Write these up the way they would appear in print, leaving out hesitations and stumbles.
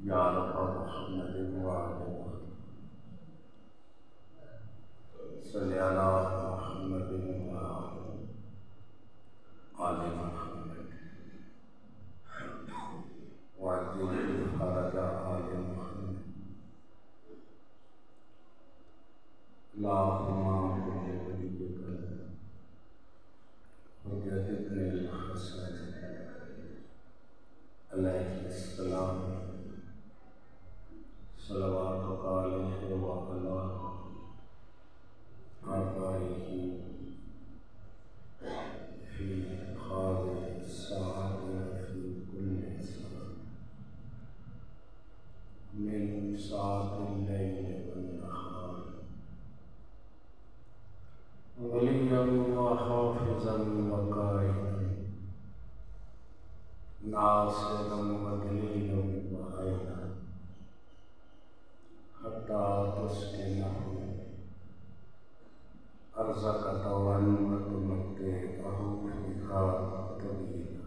یا رب محمد وعلى صلی علی محمد وعلى آل محمد وعجل فرج آل محمد اللہم کل ولیک حجت بن الحسن علیہ السلام صلواتک علیہ وعلی آبائہ فی هذه الساعة وفي كل ساعة من ساعة الليل والنهار وليا وحافظا وقائدا ناصرا ودليلا وعينا حتى تسكنه أرزق طوعا وتمتعه فيها طويلا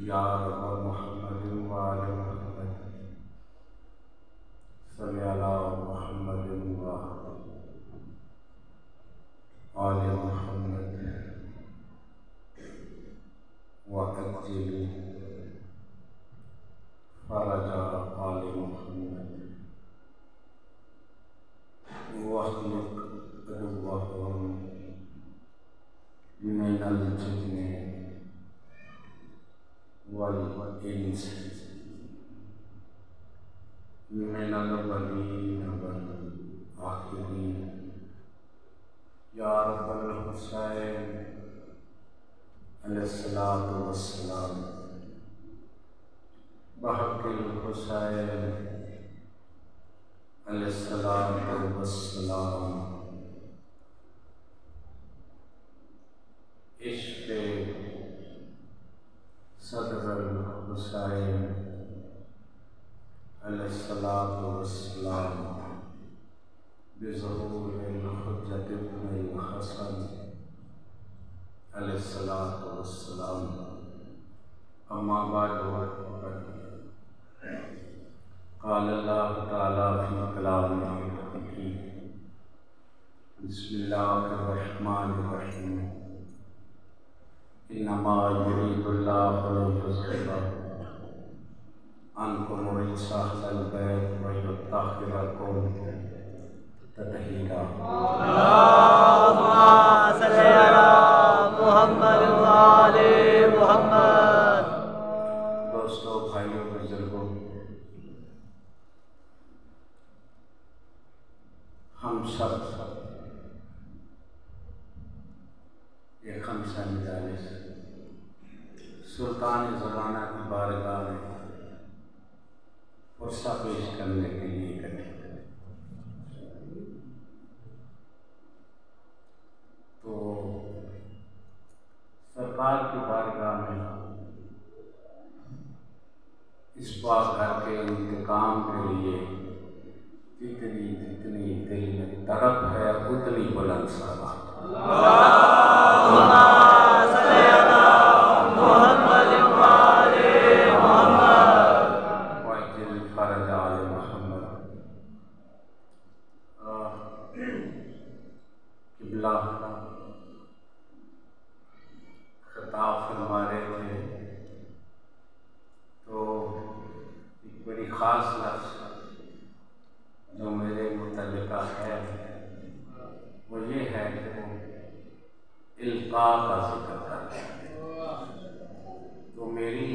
يا رب محمد وعلى محمد صل على محمد وعلى آل محمد وعجل فرج آل محمد واخلق عدوهم من الجن والإنس من الأولين والآخرين یا رب الحسین علیہ الصلاۃ والسلام بحق الحسین علیہ الصلاۃ والسلام عشق صدر الحسین علیہ الصلاۃ والسلام بظہور الحجت ابن الحسن علیہ الصلاۃ والسلام اما بعد قال اللہ تعالی فی کلامہ الحکیم بسم اللہ الرحمن الرحیم انما یرید اللہ لیذہب عنکم الرجس اہل البیت ویطہرکم تطہیرا اللہم صلی علی محمد وآل محمد۔ دوستو، بھائیوں، بزرگوں، ہم سب یہ خمسہ مجالس سلطان زمانہ کی بارگاہ میں فرصہ پیش کرنے کے لیے اکٹھے ہوئے۔ تو سرکار کی بارگاہ میں اس پاک گھر کے انتقام کے لیے جتنی دل میں طرف ہے اتنی بلند صلوات۔ اللہم صلی علی محمد وآل محمد وعجل فرج آل محمد۔ قبلہ خطاب فرما رہے تھے تو ایک بڑی خاص لفظ جو میرے متعلقہ ہے وہ یہ ہے کہ وہ القاء کا ذکر کرتے ہیں۔ تو میری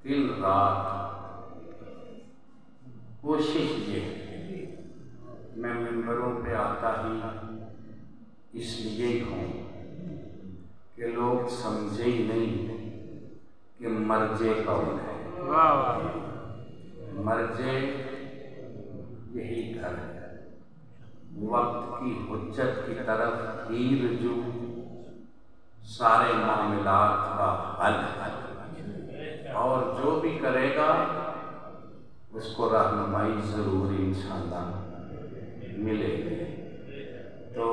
دن رات کوشش یہ ہے میں منبروں پہ آتا ہی اس لیے ہوں کہ لوگ سمجھے ہی نہیں کہ مرجع کون ہے۔ مرجع یہی گھر ہے، وقت کی حجت کی طرف ہی رجوع سارے معاملات کا حل ہے، اور جو بھی کرے گا اس کو رہنمائی ضرور انشاءاللہ ملے گی۔ تو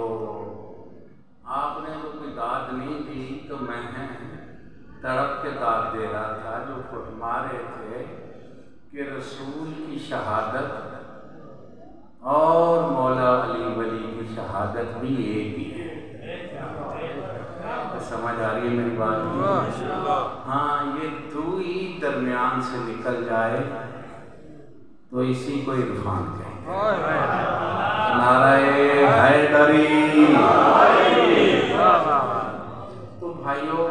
آپ نے جو کوئی داد نہیں دی تو میں تڑپ کے داد دے رہا تھا جو رسول کی شہادت اور مولا علی ولی کی شہادت بھی ایک ہی ہے۔ سمجھ آ رہی ہے میری بات؟ ہاں، یہ دوئی درمیان سے نکل جائے تو اسی کو عرفان کہیں گے۔ نعرہ حیدری۔ تو بھائیوں،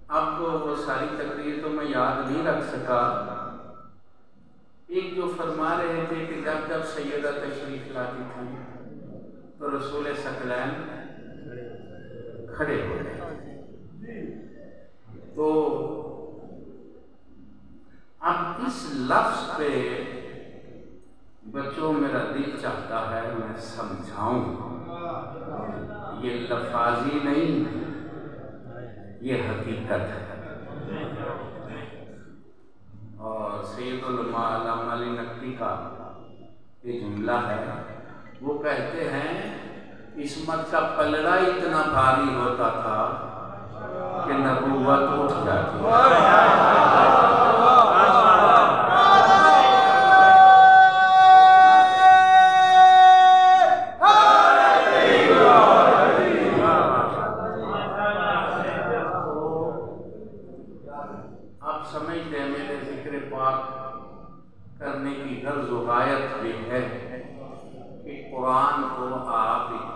اب وہ ساری تقریر تو میں یاد نہیں رکھ سکا۔ ایک جو فرما رہے تھے کہ جب جب سیدہ تشریف لاتی تھی تو رسول ثقلین کھڑے ہو گئے۔ تو اب اس لفظ پہ بچوں میرا دل چاہتا ہے میں سمجھاؤں، یہ لفاظی نہیں، یہ حقیقت ہے۔ اور سید العلماء علامہ علی نقوی کا یہ جملہ ہے، وہ کہتے ہیں عصمت کا پلڑا اتنا بھاری ہوتا تھا کہ نبوت اٹھ جاتی ہے۔ آپ سمجھتے ہیں میرے ذکر پاک کرنے کی غرض و غایت یہ ہے کہ قرآن کو آپ ایک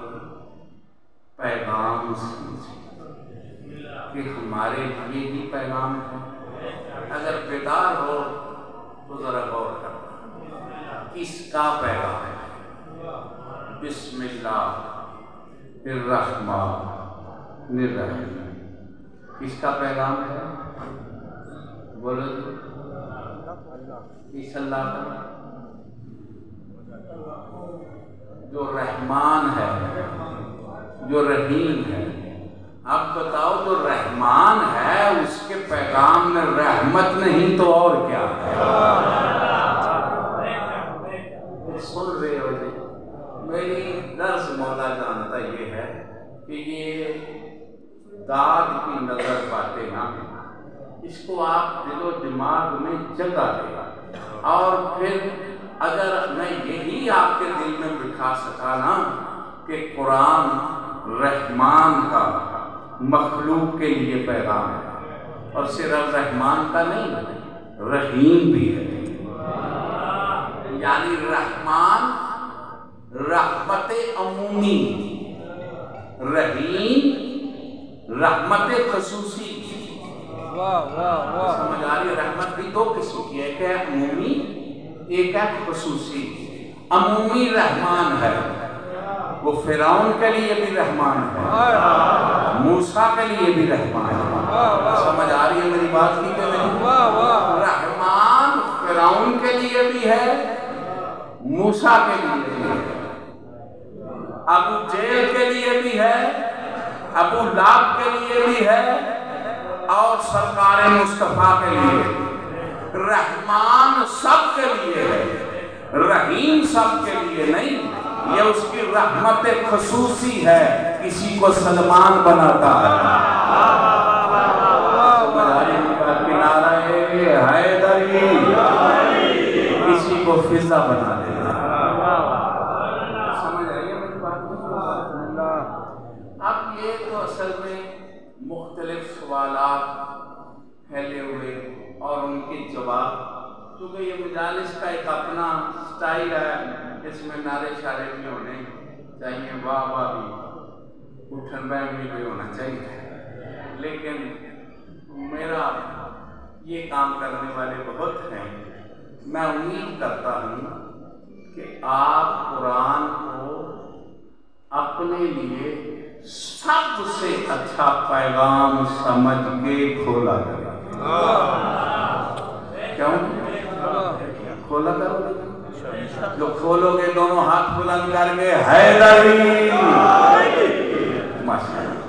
پیغام سمجھیں کہ ہمارے لیے بھی پیغام ہے۔ اگر بیدار ہو تو ذرا غور کرنا کس کا پیغام ہے۔ بسم اللہ الرحمن الرحیم کس کا پیغام ہے؟ بولو کس اللہ کا؟ جو رحمان ہے، جو رحیم ہے۔ اب بتاؤ، جو رحمان ہے اس کے پیغام میں رحمت نہیں تو اور کیا ہے؟ سن رہے ہو جی؟ میری غرض مولا جانتا یہ ہے کہ یہ داد کی نظر باتیں نہ ہیں، اس کو آپ دل و دماغ میں جگہ دے، اور پھر اگر میں یہی آپ کے دل میں بٹھا سکا نا کہ قرآن رحمان کا مخلوق کے لیے پیغام ہے، اور صرف رحمان کا نہیں، رحیم بھی ہے۔ یعنی رحمان رحمت عمومی، رحیم رحمت خصوصی۔ سمجھ آ رہی ہے؟ رحمت بھی دو قسم کی ہے، ایک ہے عمومی، ایک ہے خصوصی۔ عمومی رحمان ہے، وہ فرعون کے لیے بھی رحمان ہے، موسیٰ کے لیے بھی رحمان ہے۔ سمجھ آ رہی ہے میری بات کی کہ نہیں؟ رحمان فرعون کے لیے بھی ہے، موسیٰ کے لیے بھی ہے، ابو جہل کے لیے بھی ہے، ابو لہب کے لیے بھی ہے، اور سرکار مصطفیٰ کے لیے۔ رحمان سب کے لیے ہے، رحیم سب کے لیے نہیں۔ یہ اس کی رحمت خصوصی ہے، کسی کو سلمان بناتا ہے۔ نعرہ حیدری، کسی کو فضا بنا دیتا ہے۔ سمجھ آئی ہے میری بات؟ اب یہ تو اصل میں مختلف سوالات پھیلے ہوئے اور ان کے جواب، کیونکہ یہ مجالس کا ایک اپنا سٹائل ہے، اس میں نعرے شعرے بھی ہونے چاہیے، واہ واہ بھی، اٹھن بیٹھ بھی ہونا چاہیے، لیکن میرا یہ کام کرنے والے بہت ہیں۔ میں امید کرتا ہوں کہ آپ قرآن کو اپنے لیے سب سے اچھا پیغام سمجھ کے کھولا کریں۔ کیوں؟ کھولا کرو گے؟ جو کھولو گے دونوں ہاتھ بلند کر کے حیدری، ماشاءاللہ۔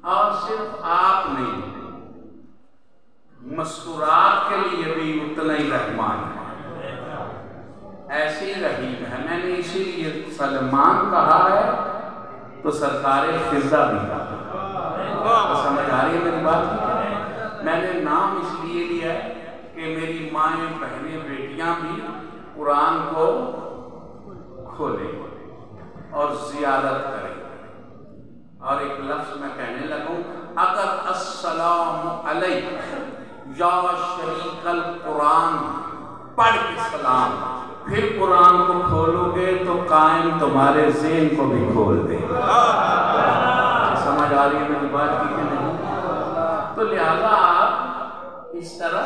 اور صرف آپ نہیں، مستورات کے لیے بھی اتنا ہی رحمان ہے، ایسی رحیم ہے۔ میں نے اسی لیے سلمان کہا ہے تو سرکار فضا بھی کہا۔ سمجھ آ رہی ہے میری بات؟ میں نے نام اس لیے لیا ہے کہ میری مائیں بہنیں بیٹیاں بھی قرآن کو کھولیں اور زیارت کریں. اور ایک لفظ میں کہنے لگوں، اگر السلام علیک یا شریک القرآن پڑھ کے سلام پھر قرآن کو کھولو گے تو قائم تمہارے ذہن کو بھی کھول دے. سمجھ آ رہی ہے میری بات کی کہ نہیں؟ تو لہذا آپ اس طرح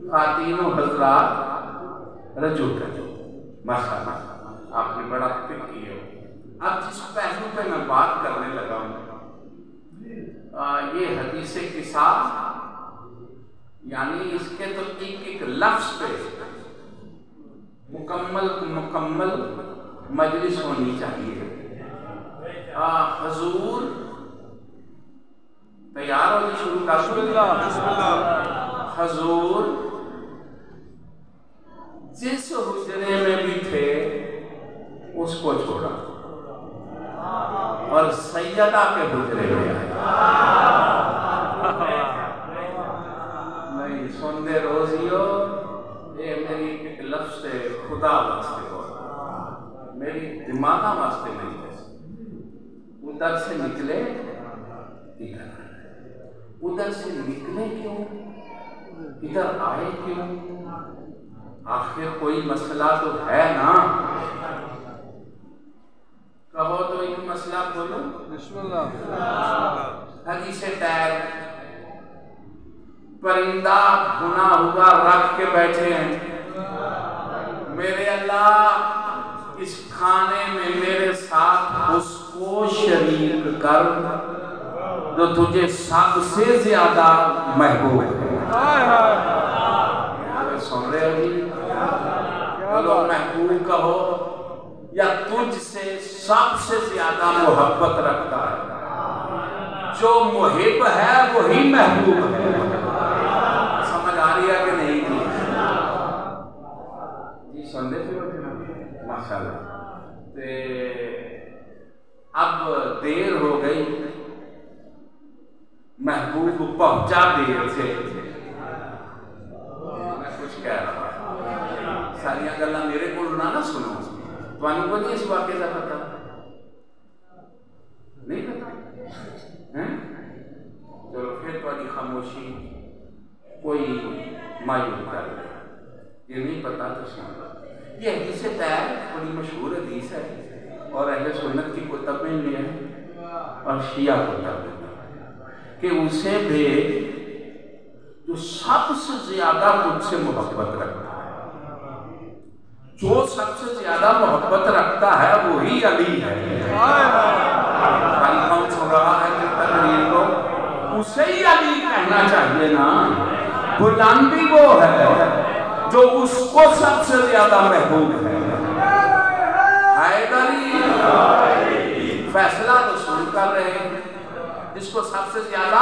خواتین و حضرات رجوع کریں. ماشاءاللہ آپ نے بڑا فکر کیا. اب جس پہلو پہ میں بات کرنے لگا ہوں یہ حدیث قصا، یعنی اس کے تو ایک ایک لفظ پہ مکمل مجلس ہونی چاہیے. حضور تیار ہو جی، شروع کا بسم اللہ. حضور جس حجرے میں بھی تھے اس کو چھوڑا اور سیدہ کے حجرے میں آئے. نہیں سندے روزیو، یہ میری ایک لفظ سے خدا واسطے ہو، میری دماغہ واسطے نہیں ہے. ادھر سے نکلے ادھر سے نکلے کیوں، ادھر آئے کیوں؟ آخر کوئی مسئلہ تو ہے نا. کہو تو ایک مسئلہ کھولو. بسم اللہ. حدیث طیر، پرندہ بھنا ہوا رکھ کے بیٹھے ہیں. میرے اللہ اس کھانے میں میرے ساتھ اس کو شریک کر جو تجھے سب سے زیادہ محبوب ہے. سن رہے ہو جی؟ چلو محبوب کہو یا تجھ سے سب سے زیادہ محبت رکھتا ہے. جو محب ہے وہی محبوب ہے. سمجھ آ رہی ہے کہ نہیں تھی؟ جی سن رہے تھے ماشاءاللہ. اب دیر ہو گئی، محبوب پہنچا دیر سے. میں کچھ کہہ رہا ساریا گلا میرے کو نہ سنو. تمہیں کو نہیں اس واقعے کا پتا؟ نہیں پتا؟ چلو پھر تمہاری خاموشی کوئی مایوس کر لے. یہ نہیں پتا تو سن. یہ حدیث طیر بڑی مشہور حدیث ہے اور اہل سنت کی کتب میں بھی ہے اور شیعہ کتب میں کہ اسے بھیج جو سب سے زیادہ تجھ سے محبت رکھتا ہے. جو سب سے زیادہ محبت رکھتا ہے وہی علی ہے. علی کون سن رہا ہے کہ تقریر کو اسے ہی علی کہنا چاہیے نا. بلندی وہ ہے جو اس کو سب سے زیادہ محبوب ہے. حیدری فیصلہ رسول کر رہے ہیں جس کو سب سے زیادہ.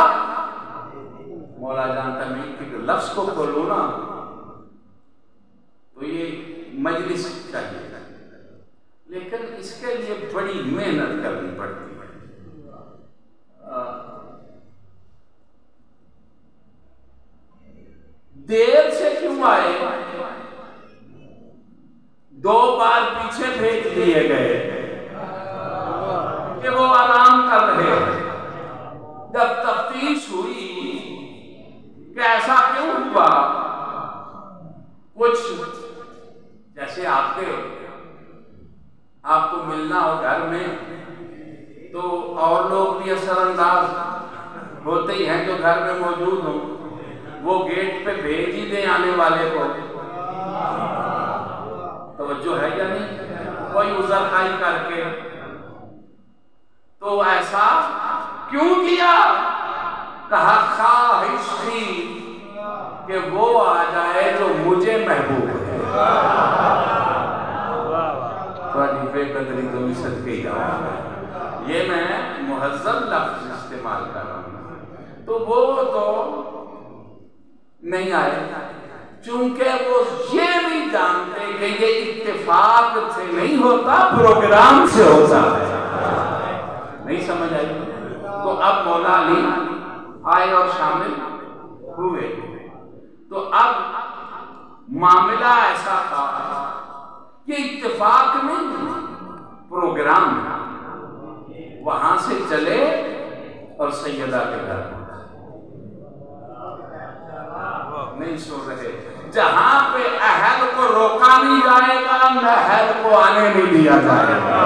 مولا جان تمید کے لفظ کو کھولو نا تو یہ مجلس چاہیے، لیکن اس کے لیے بڑی محنت کرنی پڑتی ہے. دیر سے کیوں آئے؟ 2 بار پیچھے بھیج دیے گئے کہ وہ آرام کر رہے ہیں. جب تفتیش ہوئی کہ ایسا کیوں ہوا، کچھ جیسے آپ کو ملنا ہو گھر میں تو اور لوگ بھی اثر انداز ہوتے ہی ہیں جو گھر میں موجود ہوں. وہ گیٹ پہ بھیج ہی دیں آنے والے کو. توجہ ہے یا نہیں؟ کوئی عذر خائی کر کے. تو ایسا کیوں کیا؟ کہا خواہش تھی کہ وہ آ جائے جو مجھے محبوب ہے. تھوڑی بے قدری تو صدقے ہی جاؤں. یہ میں مہذب لفظ استعمال کر رہا ہوں. تو وہ تو نہیں آئے چونکہ وہ یہ نہیں جانتے کہ یہ اتفاق سے نہیں ہوتا، پروگرام سے ہوتا ہے. نہیں سمجھ آئی؟ تو اب مولا علی آئے اور شامل ہوئے. تو اب معاملہ ایسا تھا کہ اتفاق نہیں، پروگرام وہاں سے چلے اور سیدہ کے گھر نہیں سن رہے، جہاں پہ اہل کو روکا نہیں جائے گا محل کو آنے نہیں دیا جائے گا،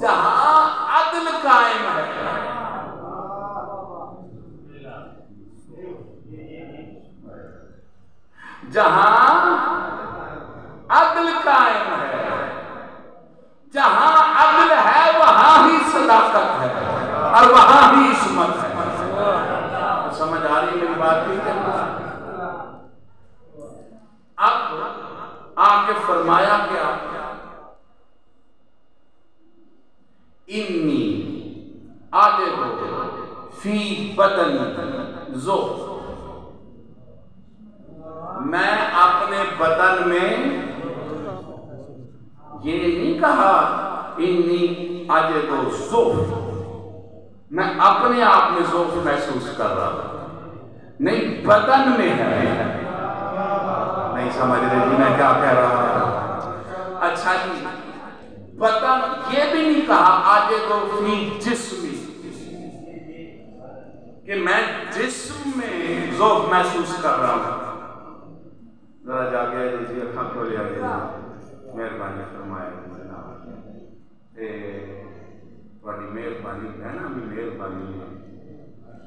جہاں عدل قائم ہے جہاں عدل قائم ہے، جہاں عدل ہے وہاں ہی صداقت ہے اور وہاں ہی عصمت ہے۔ سمجھ آ رہی میری بات کی؟ اب آگے فرمایا کیا؟ انی آجد فی بدن ذوق، میں اپنے بدن میں، یہ نہیں کہا انی آجد ذوق میں اپنے آپ میں ذوق محسوس کر رہا ہوں، نہیں بدن میں ہے، نہیں سمجھ رہے جی میں کیا کہہ رہا ہوں؟ اچھا جی بدن، یہ بھی نہیں کہا آجد فی جسمی کہ میں جسم میں ذوق محسوس کر رہا ہوں۔ ذرا جا گیا جی اکھاں کھولے آگیا مہربانی فرمائے بڑی مہربانی ہے نا، بھی مہربانی ہے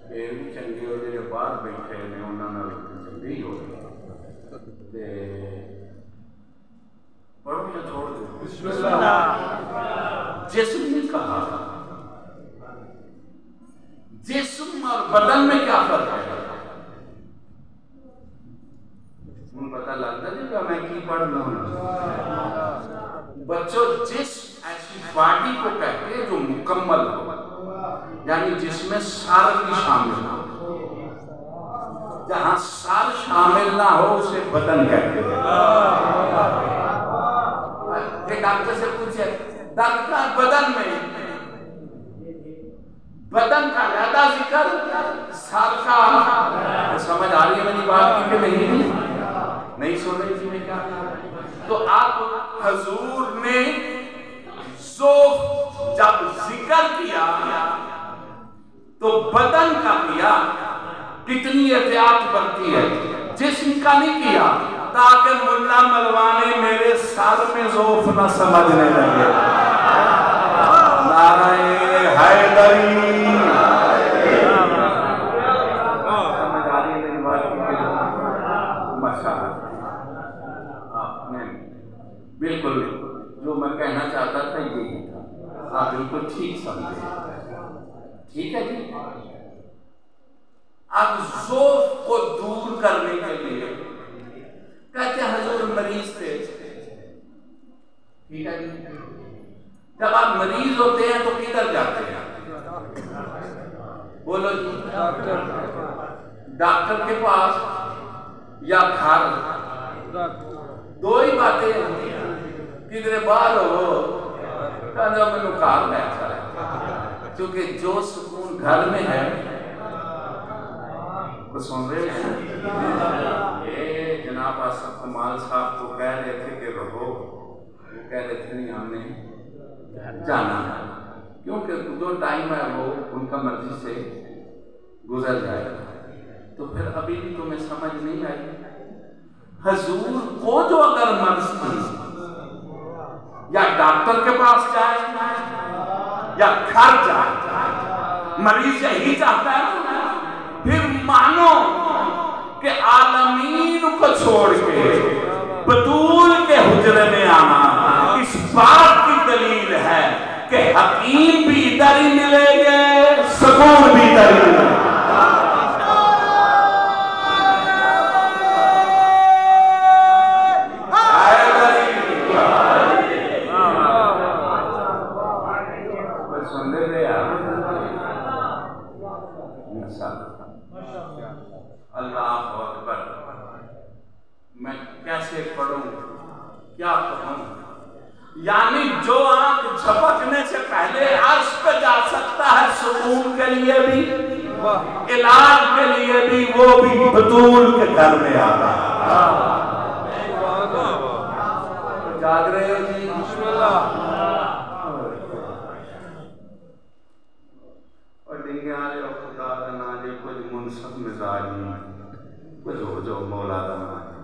پھر بھی چنگے ہو جائے باہر بیٹھے نے انہوں نے چنگے ہی ہو گئے پڑھو یا چھوڑ دو؟ جسم نہیں کہا، جسم اور بدن میں کیا فرق ہے؟ ان پتہ لگتا ہے کہ میں کی پڑھ رہا ہوں؟ بچوں جسم ایسی باڈی کو کہتے ہیں جو مکمل ہو، یعنی جس میں سر بھی شامل ہو، جہاں سر شامل نہ ہو اسے بدن کہتے ہیں۔ ایک ڈاکٹر سے پوچھے ڈاکٹر بدن میں، بدن کا زیادہ ذکر سر کا، سمجھ آ رہی ہے میری بات کی کہ نہیں سن رہی تھی میں کیا؟ تو آپ حضور نے ذوق جب ذکر کیا تو بدن کا کیا، کتنی احتیاط برتی ہے، جسم کا نہیں کیا تاکہ ملا ملوانے میرے سر میں ذوق نہ سمجھنے لگے۔ نعرہ حیدری، سمجھ آ رہی ہے میری بات کی؟ ماشاءاللہ آپ نے بالکل جو میں کہنا چاہتا تھا یہی تھا، آپ بالکل ٹھیک سمجھے، ٹھیک ہے جی۔ اب ذوق کو دور کرنے کے لیے کہتے ہیں حضور مریض تھے، ٹھیک ہے جی، جب آپ مریض ہوتے ہیں تو کدھر جاتے ہیں؟ بولو جی، ڈاکٹر کے پاس یا گھر؟ دو ہی باتیں ہیں، کدھر باہر ہو کہنا میں نکال میں اچھا ہے، کیونکہ جو سکون گھر میں ہے وہ سن رہے ہیں۔ یہ جناب آصف کمال صاحب کو کہہ رہے تھے کہ رہو، وہ کہہ رہے تھے نہیں ہم نے جانا ہے، کیونکہ جو ٹائم ہے وہ ان کا مرضی سے گزر جائے گا۔ تو پھر ابھی بھی تمہیں سمجھ نہیں آئی، حضور کو جو اگر مرض تھی یا ڈاکٹر کے پاس جائے یا گھر جائے، مریض یہی چاہتا ہے، پھر مانو کہ عالمین کو چھوڑ کے بطول کے حجرے میں آنا اس بات کی دلیل ہے کہ حکیم بھی ادھر ہی ملیں گے، سکون بھی ادھر ہی ملیں گے۔ اللہ اکبر، میں کیسے پڑھوں کیا کہوں؟ یعنی جو آنکھ جھپکنے سے پہلے عرش پہ جا سکتا ہے سکون کے لیے بھی علاج کے لیے بھی وہ بھی بطول کے گھر میں آتا ہے. جاگ رہے ہو جی؟ بسم اللہ. اور ڈنگے آلے اور خدا دا ناجے کچھ منصف مزاج نہیں کچھ ہو جو مولا دا ناجے.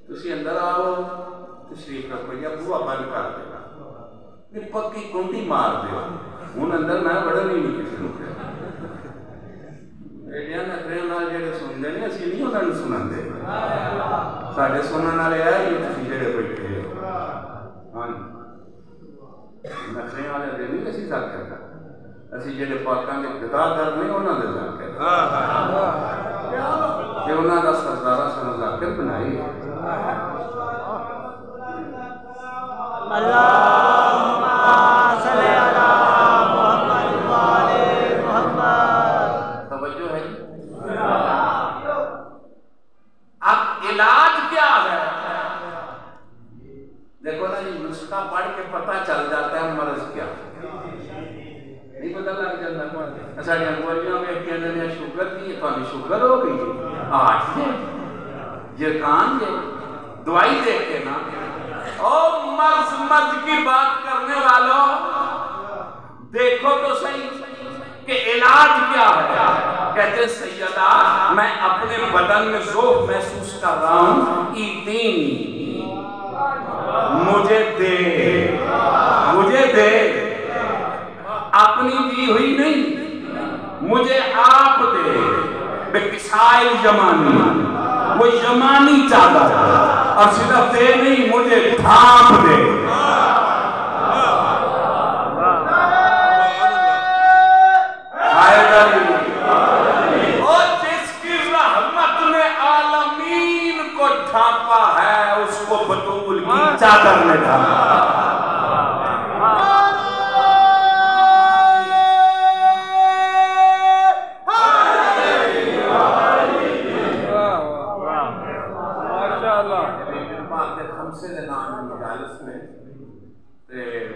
تسی اندر آؤ تشریف رکھو یا بوا بند کر دے نہیں پکی کنڈی مار دے ہون اندر میں بڑا نہیں کسی کو ایڈیاں نکرے نال جڑے سن دے نہیں اسی نہیں انہاں نوں سنن دے ساڈے سنن والے آ یہ تسی جڑے بیٹھے ہاں نکرے والے دے نہیں اسی ذکر کر اسی جڑے پاکاں دے گدا کرنے انہاں دے ذکر کہ انہاں دا سردارا سن ذکر بنائی. اللہم صلی علی محمد وآلِ محمد. توجہ ہے. اب علاج کیا ہے؟ دیکھو نا یہ نسخہ پڑھ کے پتہ چل جاتا ہے مرض کیا نہیں پتہ لگ جاتا. ساڑی انگوریاں میں کہنے نے شوگر دی تو ہمیں شوگر ہو گئی آٹھ یہ کان یہ دوائی دیکھ کے نا اور مرض کی بات کرنے والوں دیکھو تو صحیح کہ علاج کیا ہے. کہتے سیدہ میں اپنے بدن میں ذوق محسوس کر رہا ہوں ایتینی مجھے دے اپنی دی ہوئی نہیں مجھے آپ دے بے کسائل یمانی وہ یمانی چاہتا ہے اور صرف دے نہیں مجھے ڈھانپ دے. اور جس کی رحمت نے عالمین کو ڈھانپا ہے اس کو بطول کی چادر نے ڈھانپا.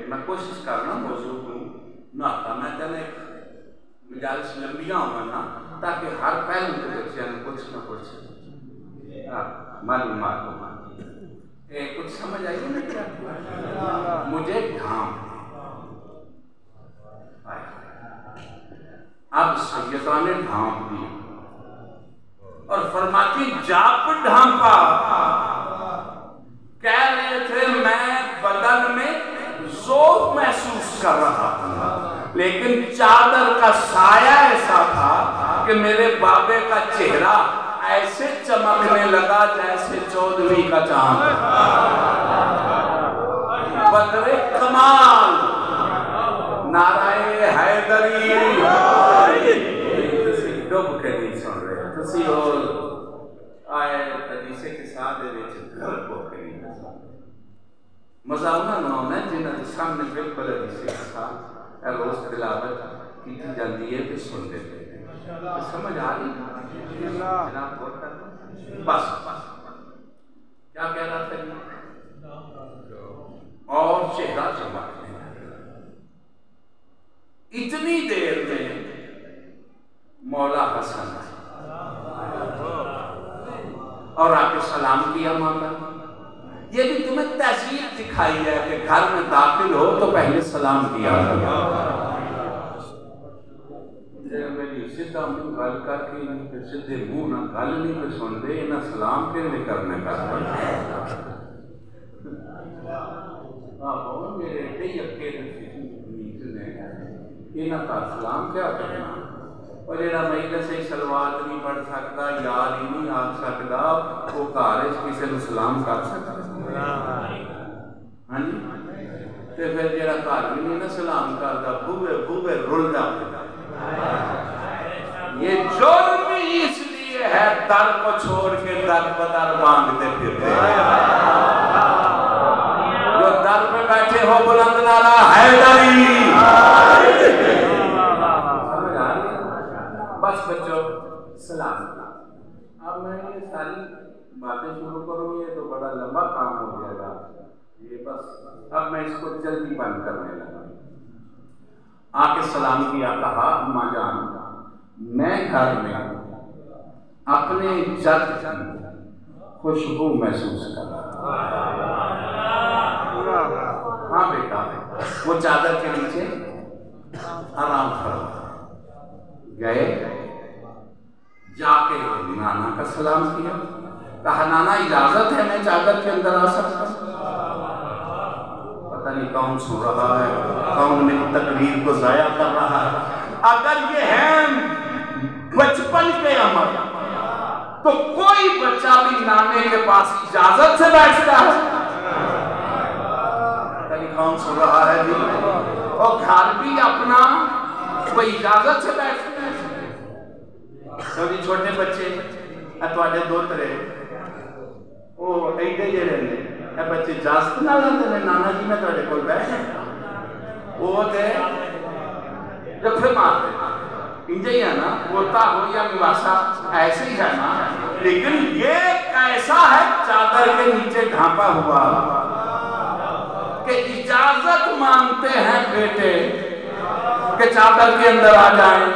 میں کوشش کرنا موضوع کو ناتا میں تینے مجالس لمبیاں ہونا تاکہ ہر پہلو کے بچے کچھ نہ کچھ معلومات ہو. کچھ سمجھ آئیے نا کیا مجھے ڈھانپ. اب سیدہ نے ڈھانپ دی اور فرماتی جاب ڈھانپا. کہہ رہے تھے میں بدن میں ذوق محسوس کر رہا تھا لیکن چادر کا سایہ ایسا تھا کہ میرے بابے کا چہرہ ایسے چمکنے لگا جیسے چودھویں کا چاند. بدر کمال نعرہ حیدری ڈب کے نہیں سن رہے تسی اور آئے حدیثے کے ساتھ گھر کو کے نہیں مزہ ہونا ہے جنہاں سامنے بالکل حدیثے کے ساتھ روز تلاوت کی جاتی ہے تو سن دیتے ہیں. سمجھ آ رہی جناب غور کرتا بس کیا کہہ رہا تھا اور چہرہ چمکنے اتنی دیر میں مولا حسن اور آ کے سلام کیا مولا. یہ بھی تمہیں تہذیب دکھائی ہے کہ گھر میں داخل ہو تو پہلے سلام کیا میری سدھا منہ گل کر کے سدھے منہ نہ گل نہیں پہ سن دے نہ سلام کے لئے کرنے کا میرے ایڈے یقے انہاں کا سلام کیا کرنا اور جڑا مہینے سے سلوات نہیں پڑھ سکتا یاد ہی نہیں آ سکتا وہ کارج کسی نے سلام کر سکتا. ہاں جی تے پھر جڑا گھر بھی نہیں نا سلام کرتا بوے رلدا. یہ جرم اس لیے ہے در کو چھوڑ کے در بدر مانگتے پھرتے جو در پہ بیٹھے ہو بلند نعرہ حیدری. سمجھ آ رہی بس بچوں سلام. اب میں یہ ساری باتیں شروع کروں یہ تو بڑا لمبا کام ہو جائے گا یہ بس اب میں اس کو جلدی بند کرنے لگا. آ کے سلام کیا، کہا اماں جان میں گھر میں اپنے جد کی خوشبو محسوس کر رہا۔ ہاں بیٹا، وہ چادر کے نیچے آرام فرما گئے، جا کے نانا کا سلام کیا، کہا نانا اجازت ہے میں چادر کے اندر آ سکتا ہوں؟ پتہ نہیں کون سن رہا ہے، کون میری تقریر کو ضائع کر رہا ہے۔ اگر یہ ہے بچپن کے عمر تو کوئی بچہ بھی نانے کے پاس اجازت سے بیٹھتا ہے؟ پتہ نہیں کون سن رہا ہے جی، اور گھر بھی اپنا کوئی اجازت سے بیٹھتا ہے؟ تو جی چھوٹے بچے اتواڈے دوترے وہ ایڈے جے رہنے اے بچے اجازت نہ لیندے نے نانا جی میں تواڈے کول بیٹھا، وہ تے جفے مارتے انجے ہی ہے نا، ہوتا ہو یا نواسا ایسے ہی ہے نا، لیکن یہ کیسا ہے چادر کے نیچے ڈھانپا ہوا کہ اجازت مانگتے ہیں بیٹے کہ چادر کے اندر آ جائیں۔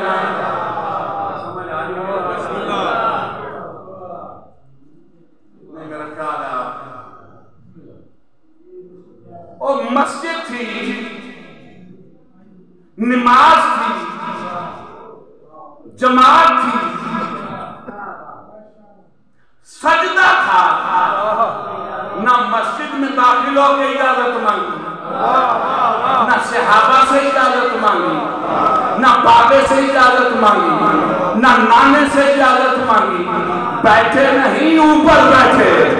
اور مسجد تھی، نماز تھی، جماعت تھی، سجدہ تھا، نہ مسجد میں داخل ہو کے اجازت مانگی، نہ صحابہ سے اجازت مانگی، نہ بابے سے اجازت مانگی، نہ نانے سے اجازت مانگی، بیٹھے نہیں اوپر بیٹھے۔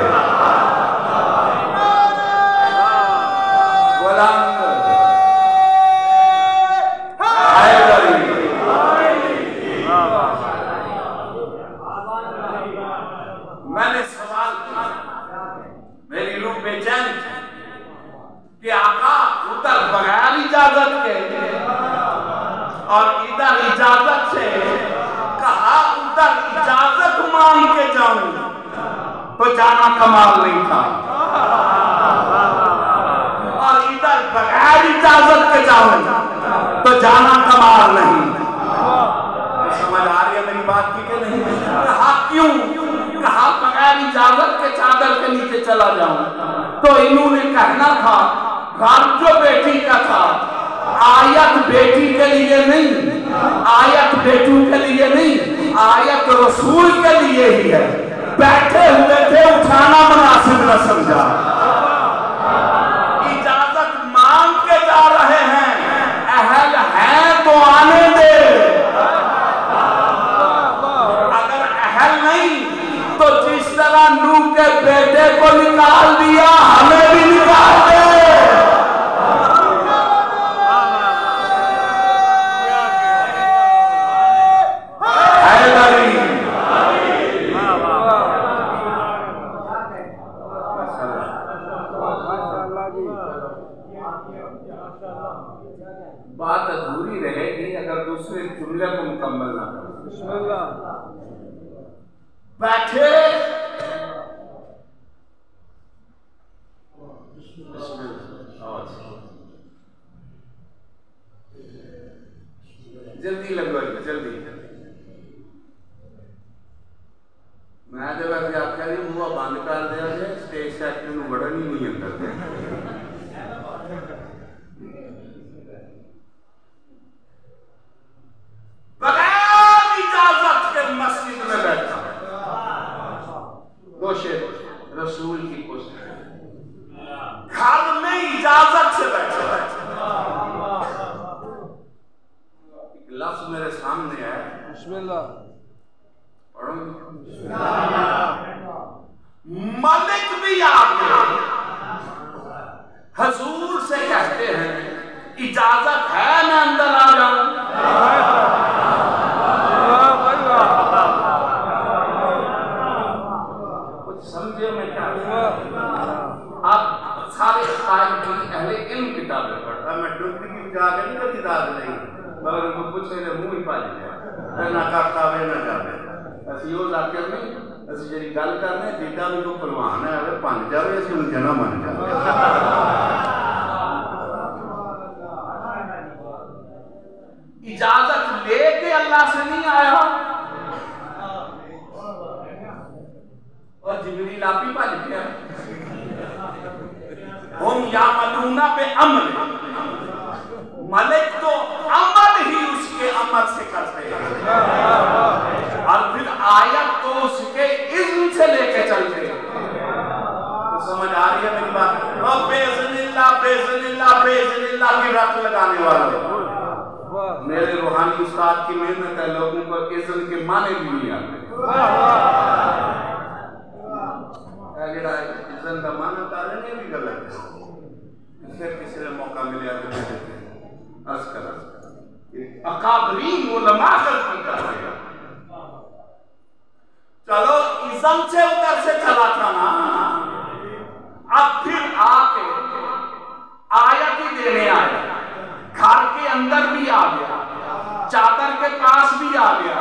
میں نے سوال کیا، میری روح بے چین کہ آقا ادھر بغیر اجازت کے اور ادھر اجازت سے، کہا ادھر اجازت مانگ کے جاؤں تو جانا کمال نہیں تھا، اور ادھر بغیر اجازت کے جاؤں تو جانا کمال نہیں۔ سمجھ آ رہی ہے میری بات کی کہ نہیں؟ کہا کیوں؟ کہا بغیر اجازت کے چادر کے نیچے چلا جاؤں تو انہوں نے کہنا تھا گھر جو بیٹی کا تھا، آیت بیٹی کے لیے نہیں، آیت بیٹوں کے لیے نہیں، آیت رسول کے لیے ہی ہے، بیٹھے ہوئے تھے اٹھانا مناسب نہ سمجھا، اجازت مانگ کے جا رہے ہیں، اہل ہیں تو آنے دے، اگر اہل نہیں تو جس طرح نوح کے بیٹے کو نکال دیا ہمیں بھی نکال دے۔ بات ادھوری رہے گی اگر دوسرے جملے کو مکمل نہ کریں۔ بیٹھے جلدی لگو جلدی، میں جب ایسے آخیا جی منہ بند کر دیا جی اسٹیج سیٹ میں وڑن ہی نہیں اندر۔ بغیر اجازت کے مسجد میں بیٹھا، کوشش رسول کی کوشش، گھر میں اجازت سے بیٹھا۔ ایک لفظ میرے سامنے ہے، بسم اللہ پڑھو، ملک بھی آگے حضور سے کہتے ہیں اجازت ہے میں اندر آ جاؤں؟ کچھ سمجھے میں کیا؟ آپ سارے قائد کی اہل علم کتابیں پڑھتا، میں ڈوبی کی جا کے نہیں کتاب نہیں، مگر ان کو پوچھے کہ منہ ہی پا جائے نہ کرتا ہوئے نہ جاوے، اسی وہ ذاکر نہیں، اسی جڑی گل کرنے جیتا بھی کو پروان ہے اگر پن جاوے اسی ان جنا من جاوے۔ اجازت لے کے اللہ سے نہیں آیا، اور جبریل آپ ہی بھاج گیا۔ ہم یعملون بعمل، ملک تو عمل ہی اس کے عمل سے کرتے ہیں، اور پھر آیت تو اس کے اذن سے لے کے چلتے ہیں۔ سمجھ آ رہی ہے میری بات؟ اور بیزن اللہ بیزن اللہ بیزن اللہ کی رٹ لگانے والے، میرے روحانی استاد کی محنت ہے، لوگوں کو اذن کے معنی بھی نہیں آتے۔ اذن کا معنی تارنے بھی غلط ہے، پھر کسی نے موقع ملے تو دے دیتے ہیں۔ عرض کر اکابرین علماء غلطی کر رہے ہیں۔ چلو اذن سے ادھر سے چلا تھا نا، اب پھر آ کے آیت ہی دینے آیا، گھر کے اندر بھی آ گیا، چادر کے پاس بھی آ گیا،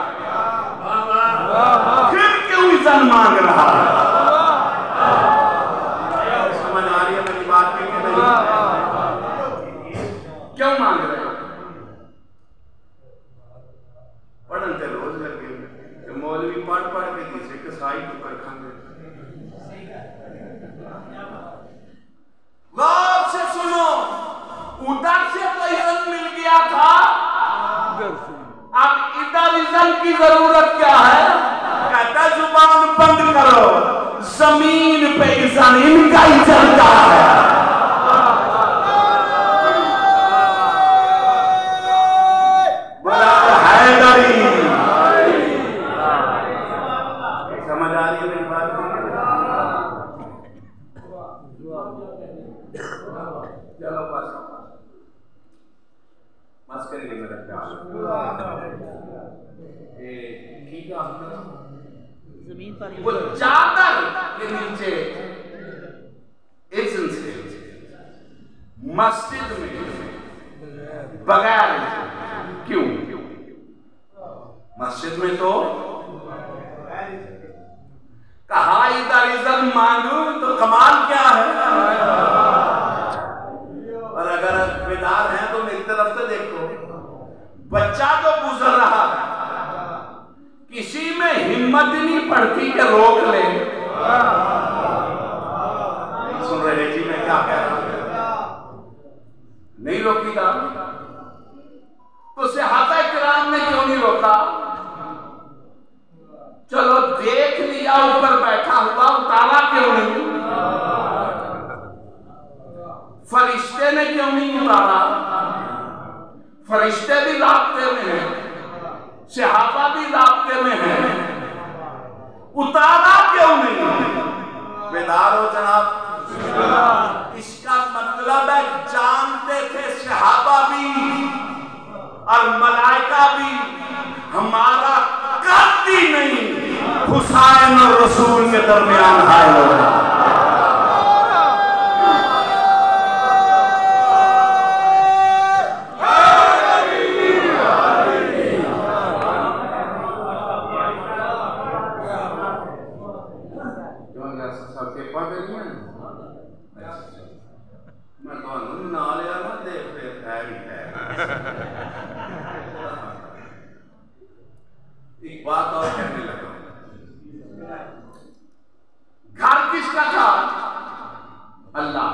پھر کیوں اذن مانگ رہا ہے؟ سمجھ آ رہی ہے میری بات کی کہ نہیں؟ کیوں مانگ رہے ہیں؟ پڑھن تے روز لگے کہ مولوی پڑھ پڑھ کے کسی کسائی تو کر کھانے۔ غور سے سنو، ادھر سے تو اذن مل گیا تھا، اب ادھر اذن کی ضرورت کیا ہے؟ کہتا زبان بند کرو، زمین پہ اذن ان کا ہی چلتا ہے۔ سمجھ آ رہی ہے میری بات؟ چلو بس کریں گے میرا خیال۔ زمین پر وہ چادر کے نیچے اذن سے مسجد میں بغیر کیوں؟ مسجد میں تو کہا ادھر اذن مانگوں تو کمال کیا ہے؟ اور اگر بیدار ہیں تو میری طرف سے دیکھو، بچہ جو گزر رہا ہے کسی میں ہمت نہیں پڑتی کہ روک لے۔ سن رہے جی میں کیا کہہ رہا ہوں؟ نہیں روکی گا تو صحابہ کرام نے کیوں نہیں روکا؟ چلو دیکھ لیا اوپر بیٹھا ہوا، اتارا کیوں نہیں؟ فرشتے نے کیوں نہیں اتارا؟ فرشتے بھی رابطے میں ہیں، صحابہ بھی رابطے میں ہیں، اتارا کیوں نہیں؟ بیدار ہو جناب؟ اس کا مطلب ہے جانتے تھے صحابہ بھی اور ملائکہ بھی ہمارا قدی نہیں حسین اور رسول کے درمیان حائل ہوگا۔ ایک بات اور کہنے لگا، گھر کس کا تھا؟ اللہ۔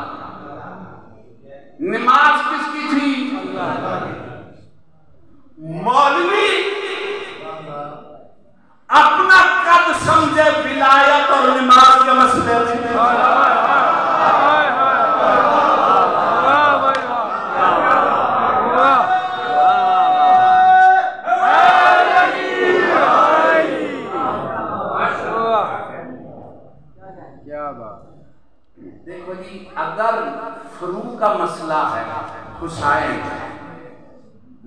نماز کس کی تھی؟ مولوی اپنا قد سمجھے ولایت اور نماز کے مسئلے میں۔ دیکھو جی، اگر فروغ کا مسئلہ ہے، حسین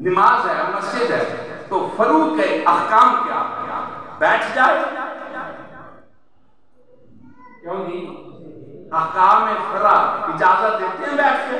نماز ہے، مسجد ہے، تو فروغ کے احکام کیا؟ بیٹھ جائے؟ کیوں نہیں؟ احکام فرا اجازت دیتے ہیں بیٹھ کے؟